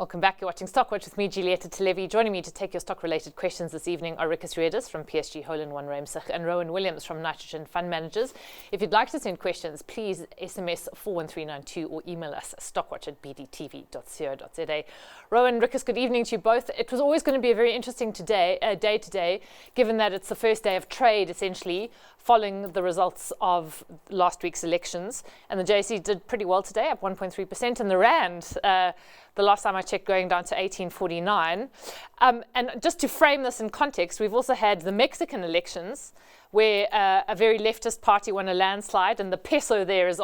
Welcome back. You're watching Stockwatch with me, Julieta Televi. Joining me to take your stock-related questions this evening are Ricus Reeders from PSG Hole & One Ruimsig and Rowan Williams from Nitrogen Fund Managers. If you'd like to send questions, please SMS 41392 or email us stockwatch@bdtv.co.za. Rowan, Ricus, good evening to you both. It was always going to be a very interesting day today, given that it's the first day of trade, essentially, following the results of last week's elections. And the JSE did pretty well today, up 1.3%, and the Rand, the last time I checked, going down to 1849. And just to frame this in context, we've also had the Mexican elections, where a very leftist party won a landslide, and the peso there is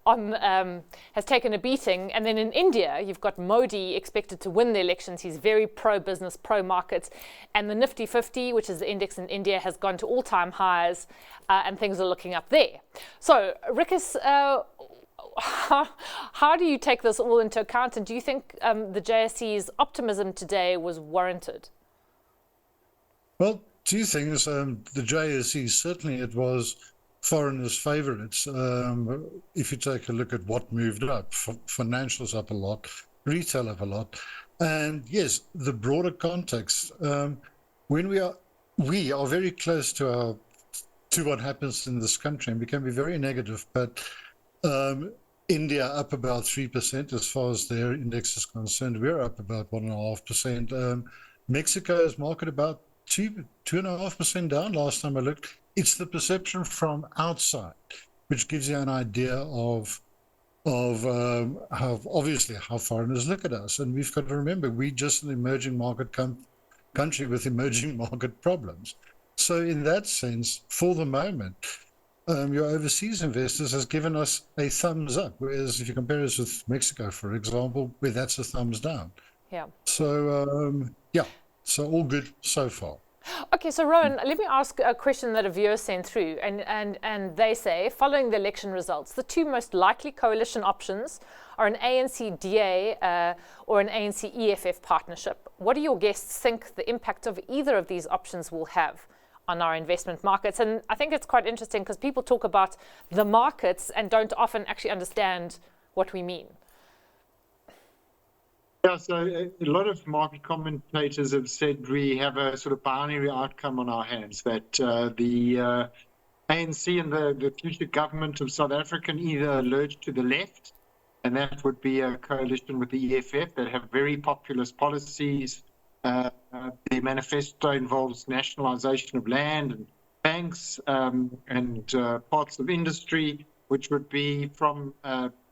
has taken a beating. And then in India, you've got Modi expected to win the elections. He's very pro-business, pro-markets. And the Nifty 50, which is the index in India, has gone to all-time highs, and things are looking up there. So, Ricus, how do you take this all into account? And do you think the JSE's optimism today was warranted? Well, two things. The JSE, certainly it was foreigners' favourites. If you take a look at what moved up, financials up a lot, retail up a lot. And yes, the broader context, when we are very close to what happens in this country, and we can be very negative, but India up about 3% as far as their index is concerned. We're up about 1.5%. Mexico is market about 2.5% down last time I looked. It's the perception from outside, which gives you an idea of how obviously how foreigners look at us. And we've got to remember, we're just an emerging market country with emerging market problems. So in that sense, for the moment, your overseas investors has given us a thumbs up, whereas if you compare us with Mexico, for example, where that's a thumbs down. Yeah. So so all good so far. Okay, so Rowan, let me ask a question that a viewer sent through, and they say, following the election results, the two most likely coalition options are an ANC-DA or an ANC-EFF partnership. What do your guests think the impact of either of these options will have on our investment markets? And I think it's quite interesting because people talk about the markets and don't often actually understand what we mean. Yeah, so a lot of market commentators have said we have a sort of binary outcome on our hands, that the ANC and the future government of South Africa can either lurch to the left, and that would be a coalition with the EFF that have very populist policies. Their manifesto involves nationalization of land and banks and parts of industry, which would be from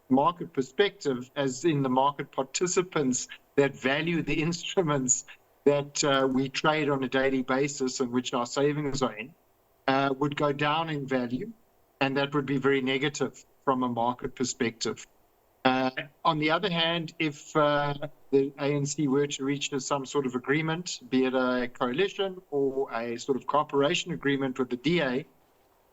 market perspective, as in the market participants that value the instruments that we trade on a daily basis and which our savings are in, would go down in value, and that would be very negative from a market perspective. On the other hand, if the ANC were to reach some sort of agreement, be it a coalition or a sort of cooperation agreement with the DA,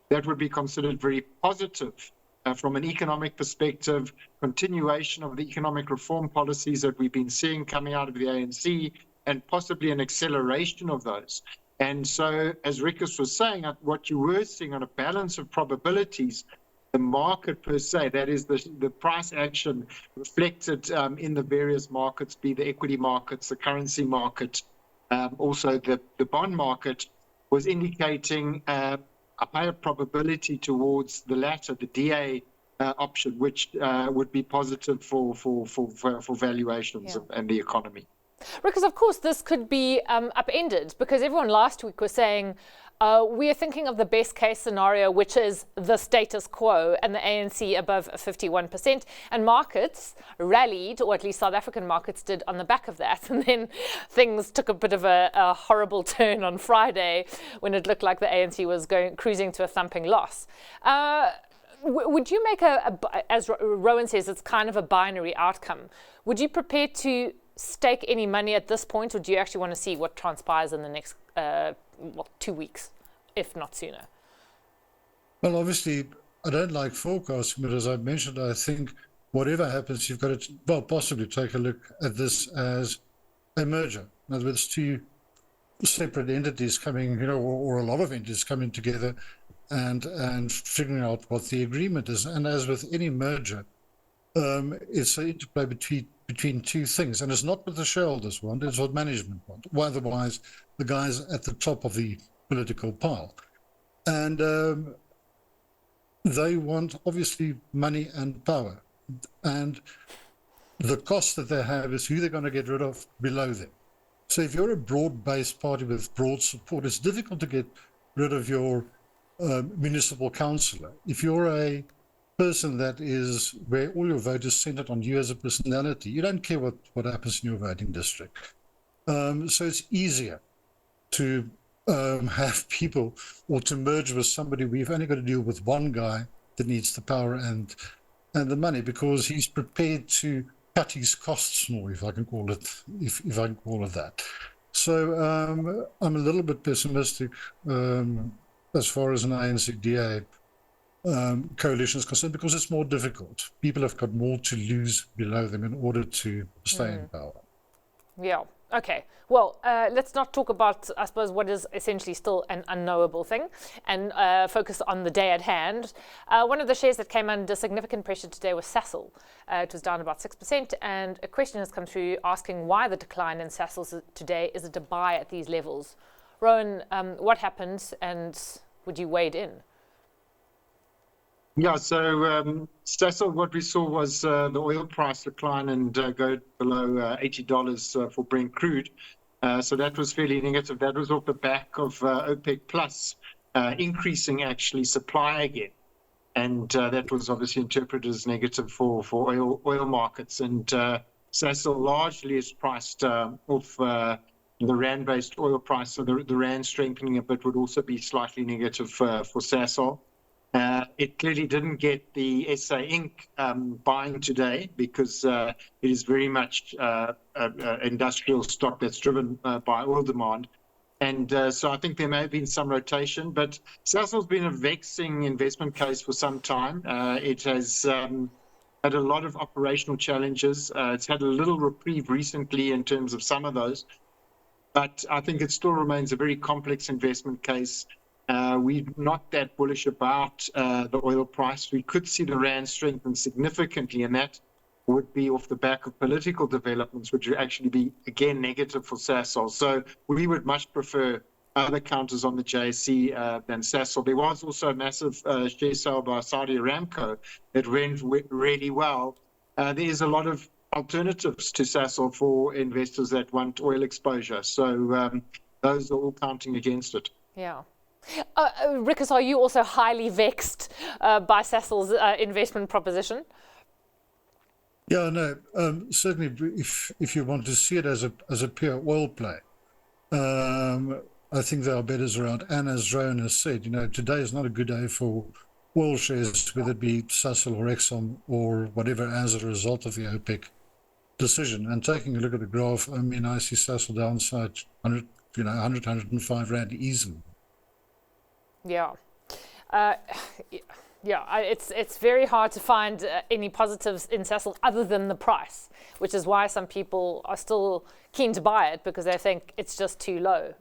that would be considered very positive from an economic perspective, continuation of the economic reform policies that we've been seeing coming out of the ANC, and possibly an acceleration of those. And so, as Ricus was saying, what you were seeing on a balance of probabilities, the market per se, that is the price action reflected in the various markets, be the equity markets, the currency market, also the bond market, was indicating a higher probability towards the latter, the DA option, which would be positive for valuations and the economy. Because, of course, this could be upended, because everyone last week was saying, we are thinking of the best case scenario, which is the status quo and the ANC above 51%. And markets rallied, or at least South African markets did, on the back of that. And then things took a bit of a horrible turn on Friday when it looked like the ANC was cruising to a thumping loss. Would you make as Rowan says, it's kind of a binary outcome. Would you prepare to stake any money at this point, or do you actually want to see what transpires in the next 2 weeks, if not sooner? Well, obviously, I don't like forecasting, but as I've mentioned, I think whatever happens, you've got to, possibly take a look at this as a merger. In other words, two separate entities coming, or a lot of entities coming together and figuring out what the agreement is. And as with any merger, it's an interplay between two things, and it's not what the shareholders want, it's what management want. Otherwise, the guys at the top of the political pile. And they want, obviously, money and power. And the cost that they have is who they're going to get rid of below them. So if you're a broad-based party with broad support, it's difficult to get rid of your municipal councillor. If you're a person that is where all your vote is centered on you as a personality, you don't care what happens in your voting district. So it's easier to have people or to merge with somebody. We've only got to deal with one guy that needs the power and the money, because he's prepared to cut his costs more, if I can call it, if I can call it that. So I'm a little bit pessimistic as far as an ANC-DA coalition is concerned, because it's more difficult. People have got more to lose below them in order to stay in power. Yeah. Okay. Well, let's not talk about, I suppose, what is essentially still an unknowable thing, and focus on the day at hand. One of the shares that came under significant pressure today was Sasol. It was down about 6%, and a question has come through asking why the decline in Sasol today. Is it a buy at these levels? Rowan, what happened, and would you wade in? Yeah, so Sasol, what we saw was the oil price decline and go below $80 for Brent crude. So that was fairly negative. That was off the back of OPEC Plus increasing actually supply again. And that was obviously interpreted as negative for oil markets. And Sasol largely is priced off the rand-based oil price. So the rand strengthening a bit would also be slightly negative for Sasol. It clearly didn't get the SA Inc. Buying today, because it is very much industrial stock that's driven by oil demand. And so I think there may have been some rotation, but Sasol's been a vexing investment case for some time. It has had a lot of operational challenges. It's had a little reprieve recently in terms of some of those, but I think it still remains a very complex investment case. We're not that bullish about the oil price. We could see the rand strengthen significantly, and that would be off the back of political developments, which would actually be, again, negative for Sasol. So we would much prefer other counters on the JSE than Sasol. There was also a massive share sale by Saudi Aramco that went really well. There is a lot of alternatives to Sasol for investors that want oil exposure. So those are all counting against it. Yeah. Ricus, are you also highly vexed by Sasol's investment proposition? Yeah, no, certainly if you want to see it as a pure oil play, I think there are betters around. And as Rowan has said, today is not a good day for oil shares, whether it be Sasol or Exxon or whatever, as a result of the OPEC decision. And taking a look at the graph, I mean, I see Sasol downside 100, 105 Rand easily. Yeah. It's very hard to find any positives in Sasol other than the price, which is why some people are still keen to buy it, because they think it's just too low.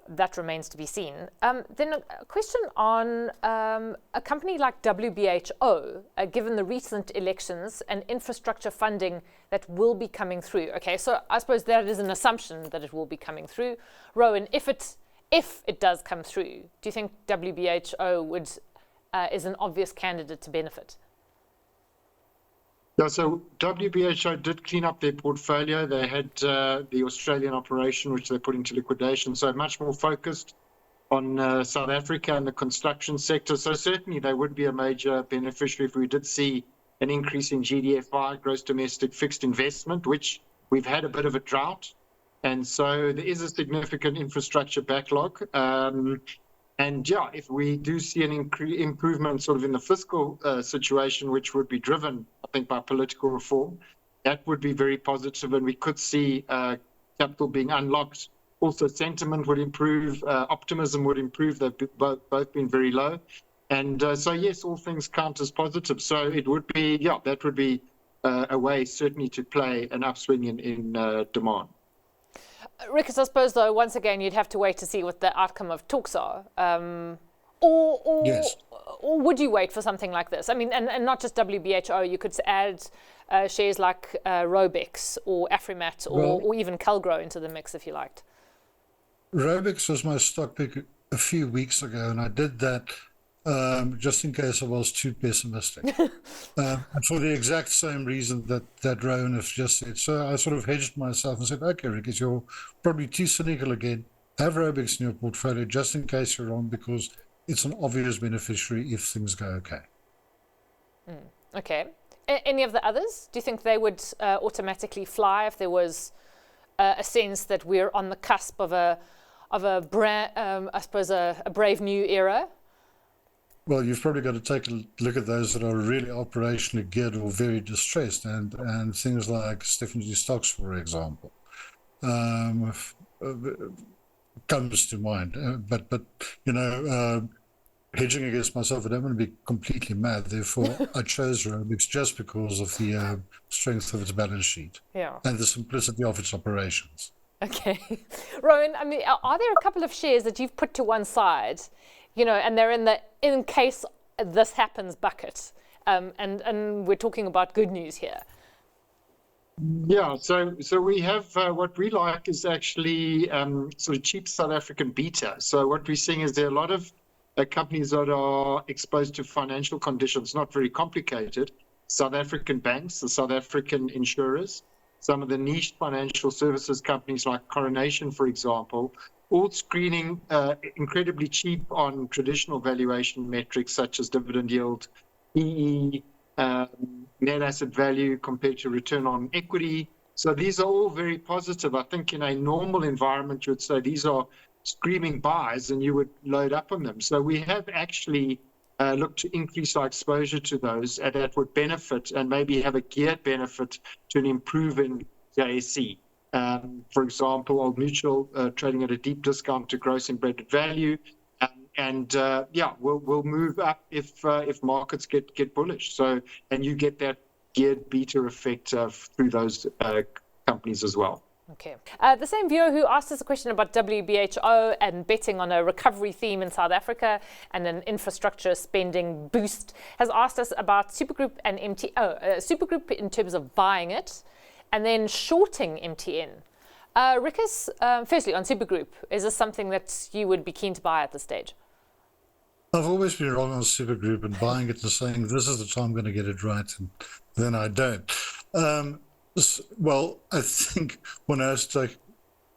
That remains to be seen. Then a question on a company like WBHO, given the recent elections and infrastructure funding that will be coming through. Okay, so I suppose that is an assumption that it will be coming through. Rowan, if it does come through, do you think WBHO is an obvious candidate to benefit? Yeah, so WBHO did clean up their portfolio. They had the Australian operation, which they put into liquidation, so much more focused on South Africa and the construction sector. So certainly they would be a major beneficiary if we did see an increase in GDFI, gross domestic fixed investment, which we've had a bit of a drought. And so there is a significant infrastructure backlog. And yeah, if we do see an improvement sort of in the fiscal situation, which would be driven, I think, by political reform, that would be very positive. And we could see capital being unlocked. Also, sentiment would improve, optimism would improve. They've both been very low. And so, yes, all things count as positive. So it would be, that would be a way certainly to play an upswing in demand. Ricus, I suppose, though, once again, you'd have to wait to see what the outcome of talks are. Or Yes. Or would you wait for something like this? I mean, and not just WBHO, you could add shares like Robex or Afrimat or even Calgro into the mix if you liked? Robex was my stock pick a few weeks ago, and I did that just in case I was too pessimistic. And for the exact same reason that Rowan has just said. So I sort of hedged myself and said, okay, Ricus, you're probably too cynical again. Have Robex in your portfolio just in case you're wrong, because it's an obvious beneficiary if things go okay. Okay. Any of the others? Do you think they would automatically fly if there was a sense that we're on the cusp of a brand, I suppose, a brave new era? Well, you've probably got to take a look at those that are really operationally geared or very distressed, and things like Stephanie Stocks, for example, comes to mind. But hedging against myself, I don't want to be completely mad. Therefore, I chose Robex just because of the strength of its balance sheet and the simplicity of its operations. Okay. Rowan, I mean, are there a couple of shares that you've put to one side, and they're in the in case this happens bucket? And we're talking about good news here. Yeah, so we have what we like is actually sort of cheap South African beta. So what we're seeing is there are a lot of companies that are exposed to financial conditions, not very complicated. South African banks, the South African insurers, some of the niche financial services companies like Coronation, for example, all screening incredibly cheap on traditional valuation metrics such as dividend yield, EE, net asset value compared to return on equity. So these are all very positive. I think in a normal environment, you would say these are screaming buys and you would load up on them. So we have actually looked to increase our exposure to those, and that would benefit and maybe have a geared benefit to an improving JSE. For example, Old Mutual trading at a deep discount to gross embedded value. We'll move up if markets get bullish. So, and you get that geared beta effect through those companies as well. Okay. The same viewer who asked us a question about WBHO and betting on a recovery theme in South Africa and an infrastructure spending boost has asked us about Supergroup and Supergroup in terms of buying it and then shorting MTN. Ricus, firstly on Supergroup, is this something that you would be keen to buy at this stage? I've always been wrong on Supergroup and buying it and saying this is the time I'm going to get it right, and then I don't. Well, I think one has to take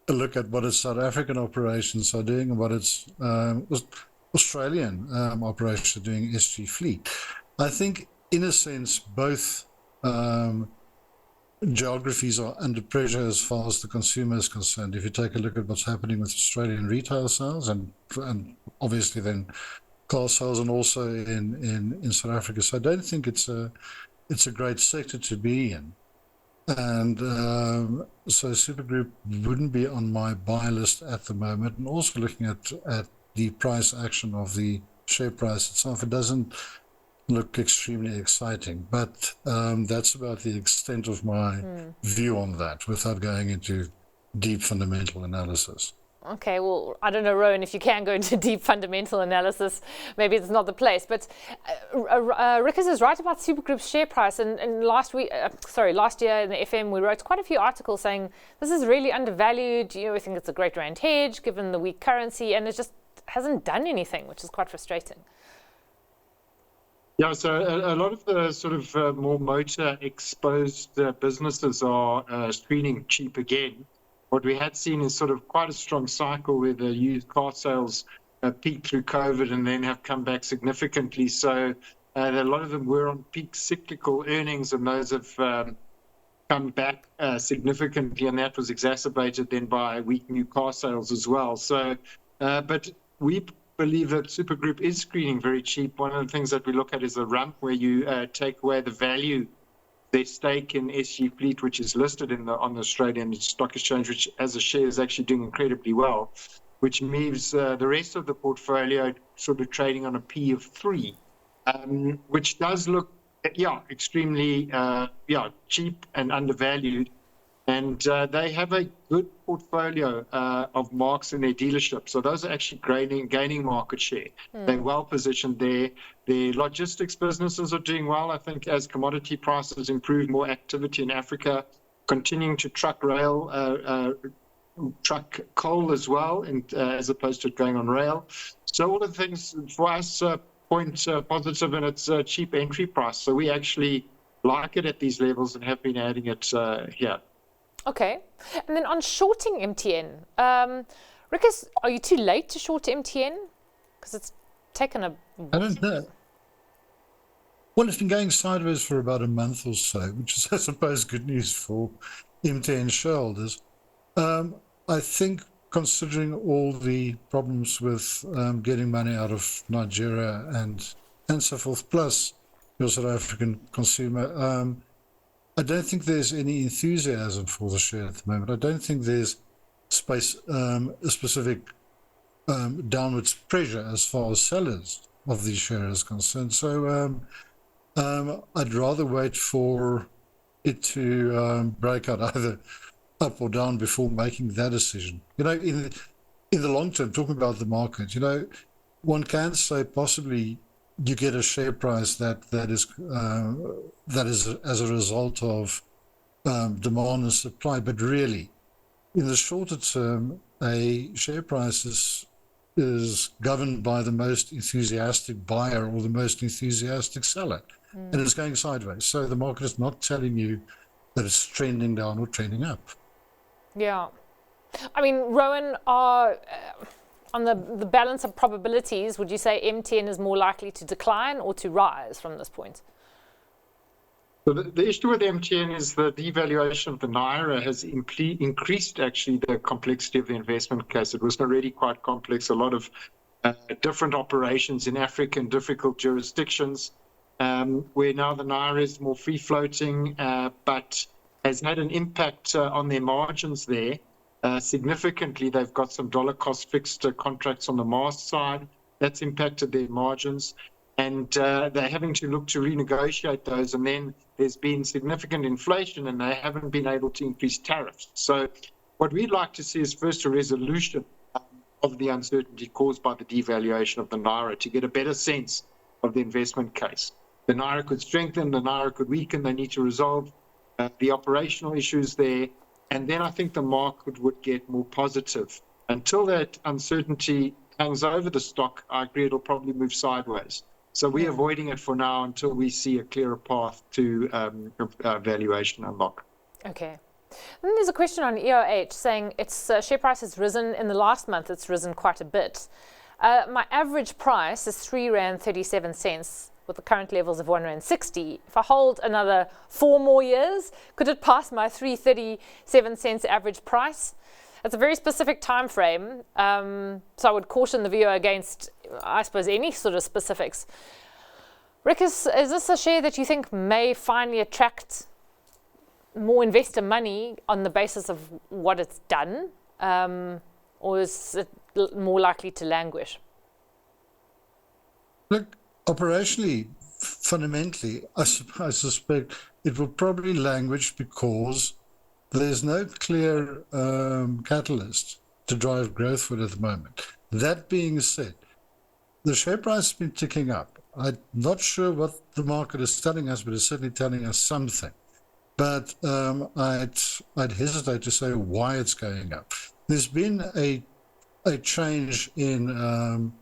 a look at what its South African operations are doing and what its Australian operations are doing, SG Fleet. I think, in a sense, both geographies are under pressure as far as the consumer is concerned. If you take a look at what's happening with Australian retail sales and obviously then car sales, and also in South Africa. So I don't think it's a great sector to be in. And so Supergroup wouldn't be on my buy list at the moment. And also looking at the price action of the share price itself, it doesn't look extremely exciting. But that's about the extent of my view on that without going into deep fundamental analysis. Okay, well, I don't know, Rowan, if you can go into deep fundamental analysis, maybe it's not the place. But Ricus is right about Supergroup's share price. And last year in the FM, we wrote quite a few articles saying this is really undervalued. We think it's a great rand hedge given the weak currency, and it just hasn't done anything, which is quite frustrating. Yeah, so a lot of the sort of more motor-exposed businesses are screening cheap again. What we had seen is sort of quite a strong cycle where the used car sales peaked through COVID and then have come back significantly. So a lot of them were on peak cyclical earnings, and those have come back significantly, and that was exacerbated then by weak new car sales as well. So, but we believe that Supergroup is screening very cheap. One of the things that we look at is a rump where you take away the value, their stake in SG Fleet, which is listed on the Australian Stock Exchange, which as a share is actually doing incredibly well, which leaves the rest of the portfolio sort of trading on a P of 3, which does look, extremely cheap and undervalued. And they have a good portfolio of marks in their dealership. So those are actually gaining market share. They're well positioned there. The logistics businesses are doing well. I think as commodity prices improve, more activity in Africa, continuing to truck coal as well, and as opposed to going on rail. So all of the things for us point positive, and it's a cheap entry price. So we actually like it at these levels and have been adding it here. Okay. And then on shorting MTN, Ricus, are you too late to short MTN? Because it's taken a... I don't know. Well, it's been going sideways for about a month or so, which is, I suppose, good news for MTN shareholders. I think, considering all the problems with getting money out of Nigeria and so forth, plus your South African consumer, I don't think there's any enthusiasm for the share at the moment. I don't think there's space, a specific downwards pressure as far as sellers of these shares is concerned. So I'd rather wait for it to break out either up or down before making that decision. You know, in the long term, talking about the market, you know, one can say possibly you get a share price that is as a result of demand and supply, but really, in the shorter term, a share price is governed by the most enthusiastic buyer or the most enthusiastic seller, and it's going sideways. So the market is not telling you that it's trending down or trending up. Yeah. I mean, Rowan, on the balance of probabilities, would you say MTN is more likely to decline or to rise from this point? So the issue with MTN is the devaluation of the Naira has increased actually the complexity of the investment case. It was already quite complex, a lot of different operations in Africa in difficult jurisdictions, where now the Naira is more free-floating, but has had an impact on their margins there. Significantly, they've got some dollar cost fixed contracts on the mast side. That's impacted their margins. And they're having to look to renegotiate those. And then there's been significant inflation and they haven't been able to increase tariffs. So what we'd like to see is first a resolution of the uncertainty caused by the devaluation of the Naira to get a better sense of the investment case. The Naira could strengthen, the Naira could weaken. They need to resolve the operational issues there. And then I think the market would get more positive. Until that uncertainty hangs over the stock, I agree it'll probably move sideways. So we're avoiding it for now until we see a clearer path to valuation unlock. Okay. Then there's a question on EOH saying its share price has risen in the last month. It's risen quite a bit. My average price is R3.37 with the current levels of R1.60. If I hold another 4 more years, could it pass my 3.37 average price? It's a very specific time frame, so I would caution the viewer against, I suppose, any sort of specifics. Ricus, is this a share that you think may finally attract more investor money on the basis of what it's done, or is it more likely to languish? Look, operationally, fundamentally, I suspect it will probably languish because there's no clear catalyst to drive growth for it at the moment. That being said, the share price has been ticking up. I'm not sure what the market is telling us, but it's certainly telling us something. But I'd hesitate to say why it's going up. There's been a change in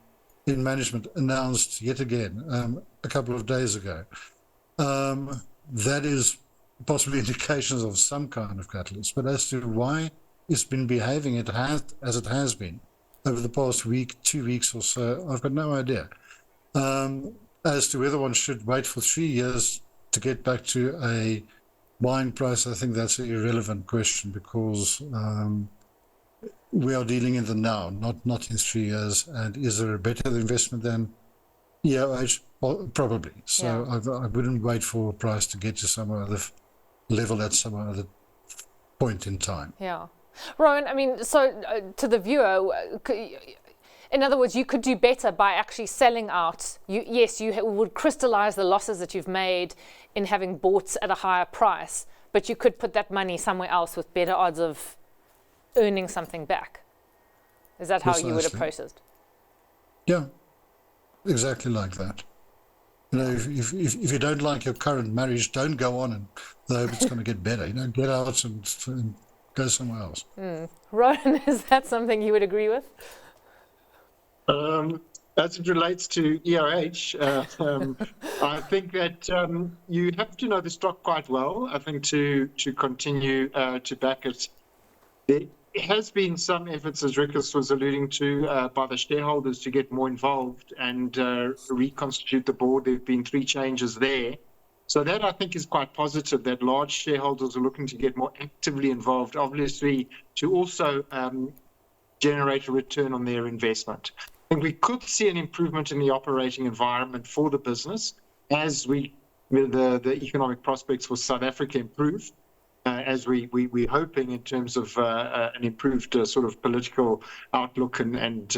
management announced yet again a couple of days ago. That is possibly indications of some kind of catalyst, but as to why it's been behaving as it has been over the past week, 2 weeks or so, I've got no idea. As to whether one should wait for 3 years to get back to a buying price, I think that's an irrelevant question because we are dealing in the now, not in 3 years. And is there a better investment than EOH? Well, probably. So yeah. I wouldn't wait for a price to get to some other level at some other point in time. Yeah. Rowan, I mean, so to the viewer, in other words, you could do better by actually selling out. You would crystallize the losses that you've made in having bought at a higher price, but you could put that money somewhere else with better odds of earning something back. Is that how you would have processed? Yeah, exactly like that. If you don't like your current marriage, don't go on and hope it's going to get better. Get out and go somewhere else. Rowan, is that something you would agree with? As it relates to EOH, I think that you have to know the stock quite well, I think, to continue to back it. There has been some efforts, as Ricus was alluding to, by the shareholders to get more involved and reconstitute the board. There have been 3 changes there. So that, I think, is quite positive, that large shareholders are looking to get more actively involved, obviously, to also generate a return on their investment. I think we could see an improvement in the operating environment for the business as the economic prospects for South Africa improve, as we're hoping in terms of an improved sort of political outlook and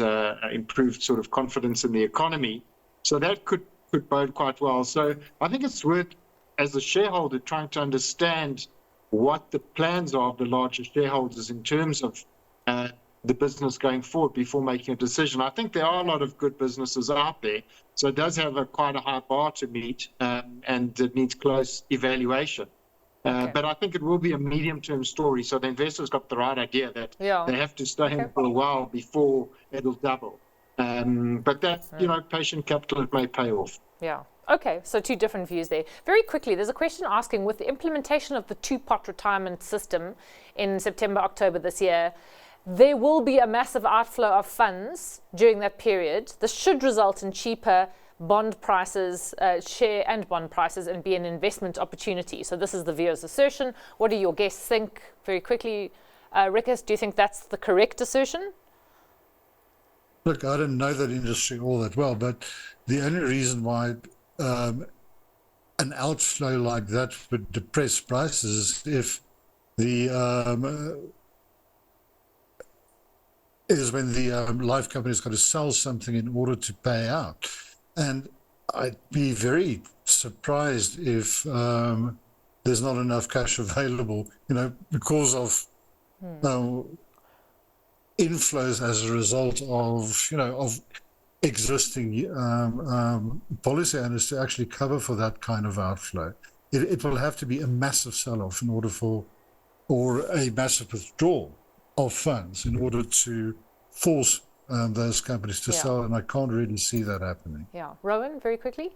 improved sort of confidence in the economy. So that could bode quite well. So I think it's worth, as a shareholder, trying to understand what the plans are of the larger shareholders in terms of the business going forward before making a decision. I think there are a lot of good businesses out there, so it does have quite a high bar to meet, and it needs close evaluation. But I think it will be a medium-term story, so the investors got the right idea that they have to stay in for a while before it'll double. But that, patient capital, it may pay off. Yeah. Okay, so 2 different views there. Very quickly, there's a question asking, with the implementation of the 2-pot retirement system in September, October this year, there will be a massive outflow of funds during that period. This should result in cheaper bond prices, share and bond prices, and be an investment opportunity. So this is the viewer's assertion. What do your guests think? Very quickly, Ricus, do you think that's the correct assertion? Look, I don't know that industry all that well, but the only reason why an outflow like that would depress prices is when the life company's got to sell something in order to pay out. And I'd be very surprised if there's not enough cash available, because of inflows as a result of existing policy owners to actually cover for that kind of outflow. It will have to be a massive sell-off or a massive withdrawal of funds in order to force those companies to sell, and I can't really see that happening. Yeah. Rowan, very quickly?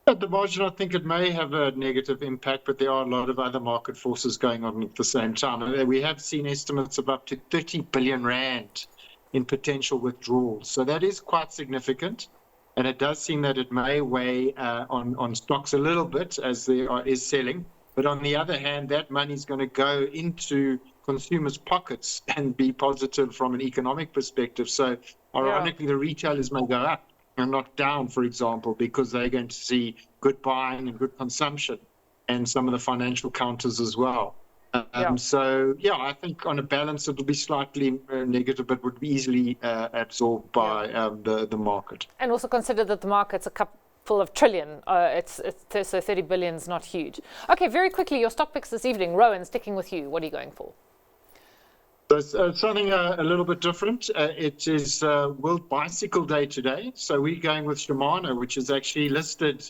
At the margin, I think it may have a negative impact, but there are a lot of other market forces going on at the same time. We have seen estimates of up to 30 billion rand in potential withdrawals. So that is quite significant, and it does seem that it may weigh on stocks a little bit as there is selling. But on the other hand, that money is going to go into consumers' pockets and be positive from an economic perspective. So ironically, the retailers may go up and not down, for example, because they're going to see good buying and good consumption, and some of the financial counters as well. So, I think on a balance, it'll be slightly negative, but would be easily absorbed by the market. And also consider that the market's a couple of trillion. So 30 billion is not huge. Okay, very quickly, your stock picks this evening. Rowan, sticking with you. What are you going for? So something a little bit different. It is World Bicycle Day today. So we're going with Shimano, which is actually listed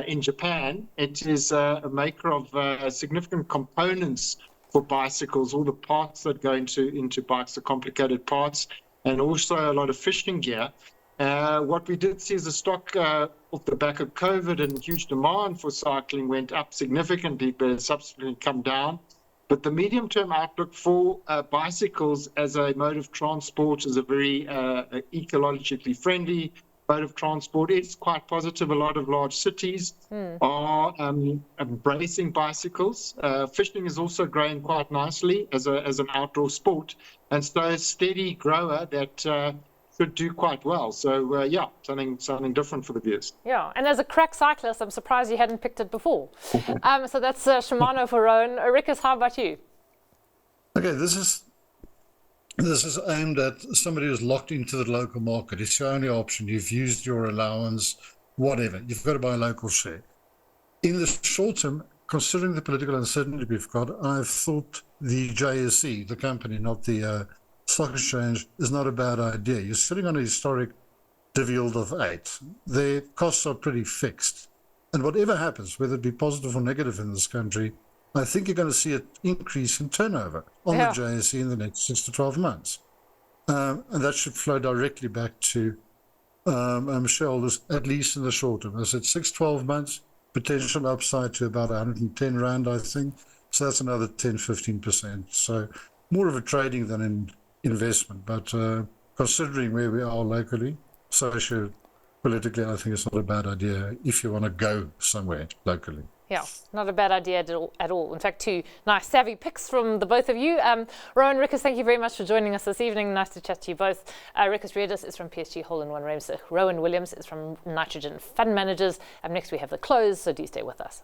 in Japan. It is a maker of significant components for bicycles. All the parts that go into bikes are complicated parts, and also a lot of fishing gear. What we did see is the stock off the back of COVID and huge demand for cycling went up significantly, but it's subsequently come down. But the medium-term outlook for bicycles as a mode of transport is a very ecologically friendly mode of transport. It's quite positive. A lot of large cities are embracing bicycles. Fishing is also growing quite nicely as an outdoor sport, and so a steady grower that should do quite well. So something different for the viewers. Yeah, and as a crack cyclist, I'm surprised you hadn't picked it before. So that's Shimano for Rowan. Ricus, how about you? Okay, this is aimed at somebody who's locked into the local market. It's your only option. You've used your allowance, whatever. You've got to buy a local share. In the short term, considering the political uncertainty we've got, I've thought the JSE, the company, not the stock exchange, is not a bad idea. You're sitting on a historic div yield of 8. Their costs are pretty fixed. And whatever happens, whether it be positive or negative in this country, I think you're going to see an increase in turnover on the JSE in the next 6 to 12 months. And that should flow directly back to shareholders, at least in the short term. I said 6, 12 months, potential upside to about 110 Rand, I think. So that's another 10, 15%. So more of a trading than an investment. But considering where we are locally, socio-politically, I think it's not a bad idea if you want to go somewhere locally. Yeah, not a bad idea at all. In fact, 2 nice savvy picks from the both of you. Rowan, Ricus, thank you very much for joining us this evening. Nice to chat to you both. Ricus Reeders is from PSG Hole-in-One Ruimsig. Rowan Williams is from Nitrogen Fund Managers. Up next, we have the close, so do stay with us.